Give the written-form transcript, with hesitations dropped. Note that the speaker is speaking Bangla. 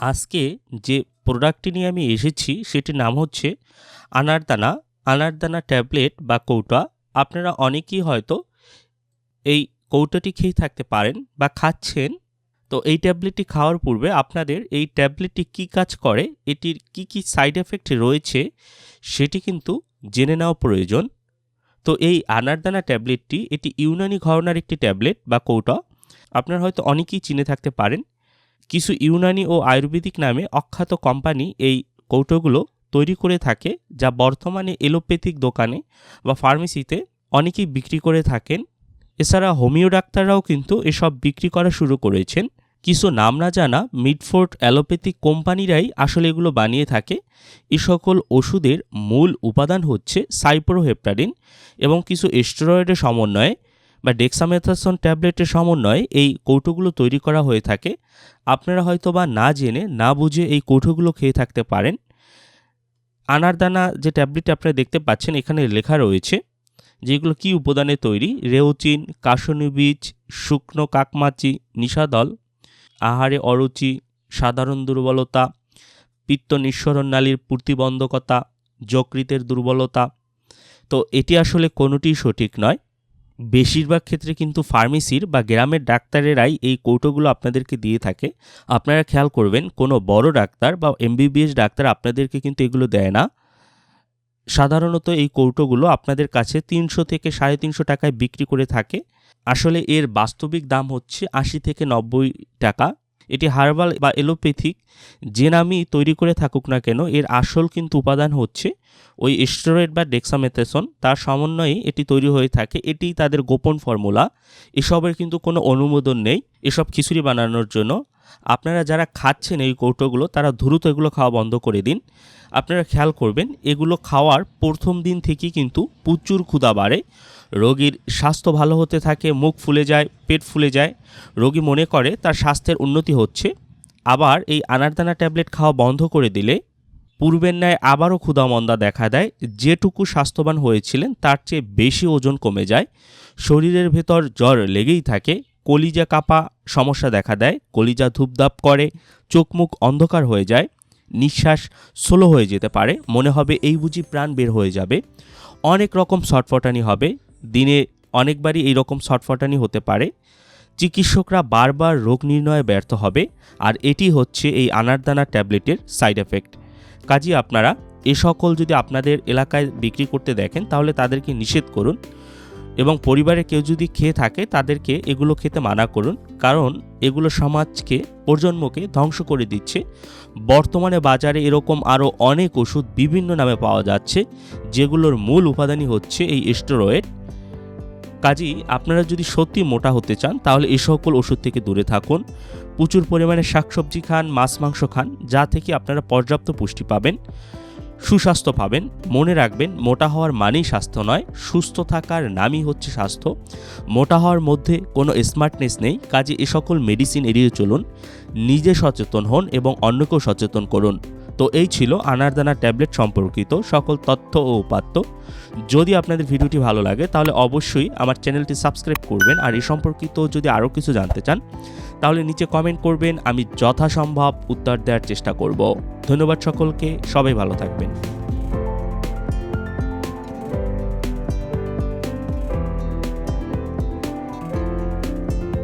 আজকে যে প্রোডাক্টটি নিয়ে আমি এসেছি সেটির নাম হচ্ছে আনারদানা। আনারদানা ট্যাবলেট বা কৌটা। আপনারা অনেকেই হয়তো এই কৌটাটি খেয়ে থাকতে পারেন বা খাচ্ছেন। তো এই ট্যাবলেটটি খাওয়ার পূর্বে আপনাদের এই ট্যাবলেটটি কী কাজ করে, এটির কি কি সাইড এফেক্ট রয়েছে সেটি কিন্তু জেনে নেওয়া প্রয়োজন। তো এই আনারদানা ট্যাবলেটটি এটি ইউনানি ঘরানার একটি ট্যাবলেট বা কৌটা। আপনারা হয়তো অনেকেই চিনে থাকতে পারেন। কিছু ইউনানি ও আয়ুর্বেদিক নামে অখ্যাত কোম্পানি এই কৌটোগুলো তৈরি করে থাকে, যা বর্তমানে এলোপ্যাথিক দোকানে বা ফার্মেসিতে অনেকেই বিক্রি করে থাকেন। এছাড়া হোমিও ডাক্তাররাও কিন্তু এসব বিক্রি করা শুরু করেছেন। কিছু নাম না জানা মিডফোর্ড অ্যালোপ্যাথিক কোম্পানিরাই আসলে এগুলো বানিয়ে থাকে। এই সকল ওষুধের মূল উপাদান হচ্ছে সাইপ্রোহেপটাডিন এবং কিছু স্টেরয়েডের সমন্বয়ে বা ডেক্সামেথাসোন ট্যাবলেটের সমন্বয়ে এই কৌটোগুলো তৈরি করা হয়ে থাকে। আপনারা হয়তো বা না জেনে না বুঝে এই কৌটোগুলো খেয়ে থাকতে পারেন। আনারদানা যে ট্যাবলেট আপনারা দেখতে পাচ্ছেন এখানে লেখা রয়েছে যেগুলো কী উপাদানে তৈরি: রেউচিন, কাশনি বীজ, শুকনো কাকমাচি, নিশাদল, আহারে অরুচি, সাধারণ দুর্বলতা, পিত্ত নিঃসরণ নালীর প্রতিবন্ধকতা, যকৃতের দুর্বলতা। তো এটি আসলে কোনোটিই সঠিক নয়। বেশিরভাগ ক্ষেত্রে কিন্তু ফার্মেসির বা গ্রামের ডাক্তারেরাই এই কৌটোগুলো আপনাদেরকে দিয়ে থাকে। আপনারা খেয়াল করবেন কোনো বড় ডাক্তার বা এমবিবিএস ডাক্তার আপনাদেরকে কিন্তু এগুলো দেয় না। সাধারণত এই কৌটোগুলো আপনাদের কাছে 300 থেকে 350 টাকায় বিক্রি করে থাকে। আসলে এর বাস্তবিক দাম হচ্ছে 80 থেকে 90 টাকা। এটি হার্বাল বা এলোপ্যাথিক যে নামই তৈরি করে থাকুক না কেন, এর আসল কিন্তু উপাদান হচ্ছে ওই স্টেরয়েড বা ডেক্সামেথাসোন। তার সমন্বয়ে এটি তৈরি হয়ে থাকে। এটি তাদের গোপন ফর্মুলা। এসবের কিন্তু কোনো অনুমোদন নেই এসব খিচুড়ি বানানোর জন্য। আপনারা যারা খাচ্ছেন এই কৌটোগুলো তারা দ্রুত এগুলো খাওয়া বন্ধ করে দিন। আপনারা খেয়াল করবেন এগুলো খাওয়ার প্রথম দিন থেকেই কিন্তু প্রচুর ক্ষুধা বাড়ে, রোগীর স্বাস্থ্য ভালো হতে থাকে, মুখ ফুলে যায়, পেট ফুলে যায়, রোগী মনে করে তার স্বাস্থ্যের উন্নতি হচ্ছে। আবার এই আনারদানা ট্যাবলেট খাওয়া বন্ধ করে দিলে পূর্বের ন্যায় আবারও ক্ষুধামন্দা দেখা দেয়। যেটুকু স্বাস্থ্যবান হয়েছিলেন তার চেয়ে বেশি ওজন কমে যায়, শরীরের ভেতর জ্বর লেগেই থাকে, কলিজা কাঁপা সমস্যা দেখা দেয়, কলিজা ধূপধাপ করে, চোখ মুখ অন্ধকার হয়ে যায়, নিঃশ্বাস স্লো হয়ে যেতে পারে, মনে হবে এই বুঝি প্রাণ বের হয়ে যাবে, অনেক রকম ছটফটানি হবে, দিনে অনেকবারই এই রকম ছটফটানি হতে পারে। চিকিৎসকরা বারবার রোগ নির্ণয়ে ব্যর্থ হবে। আর এটি হচ্ছে এই আনারদানা ট্যাবলেটের সাইড এফেক্ট। কাজেই আপনারা এ সকল যদি আপনাদের এলাকায় বিক্রি করতে দেখেন তাহলে তাদেরকে নিষেধ করুন এবং পরিবারে কেউ যদি খেয়ে থাকে তাদেরকে এগুলো খেতে মানা করুন, কারণ এগুলো সমাজকে, প্রজন্মকে ধ্বংস করে দিচ্ছে। বর্তমানে বাজারে এরকম আরও অনেক ওষুধ বিভিন্ন নামে পাওয়া যাচ্ছে যেগুলোর মূল উপাদানই হচ্ছে এই স্টেরয়েড। কাজেই আপনারা যদি সত্যি মোটা হতে চান তাহলে এই সকল ওষুধ থেকে দূরে থাকুন। প্রচুর পরিমাণে শাকসবজি খান, মাছ মাংস খান, যা থেকে আপনারা পর্যাপ্ত পুষ্টি পাবেন, সুস্বাস্থ্য পাবেন। মনে রাখবেন মোটা হওয়ার মানেই স্বাস্থ্য নয়, সুস্থ থাকার নামই হচ্ছে স্বাস্থ্য। মোটা হওয়ার মধ্যে কোনো স্মার্টনেস নেই। কাজে এ সকল মেডিসিন এড়িয়ে চলুন, নিজে সচেতন হন এবং অন্যকেও সচেতন করুন। তো এই ছিল আনারদানা ট্যাবলেট সম্পর্কিত সকল তথ্য ও উপাত্ত। যদি আপনাদের ভিডিওটি ভালো লাগে তাহলে অবশ্যই আমার চ্যানেলটি সাবস্ক্রাইব করবেন। আর এই সম্পর্কিত যদি আরও কিছু জানতে চান তাহলে নিচে কমেন্ট করবেন, আমি যথাসম্ভব উত্তর দেওয়ার চেষ্টা করব। ধন্যবাদ সকলকে, সবাই ভালো থাকবেন।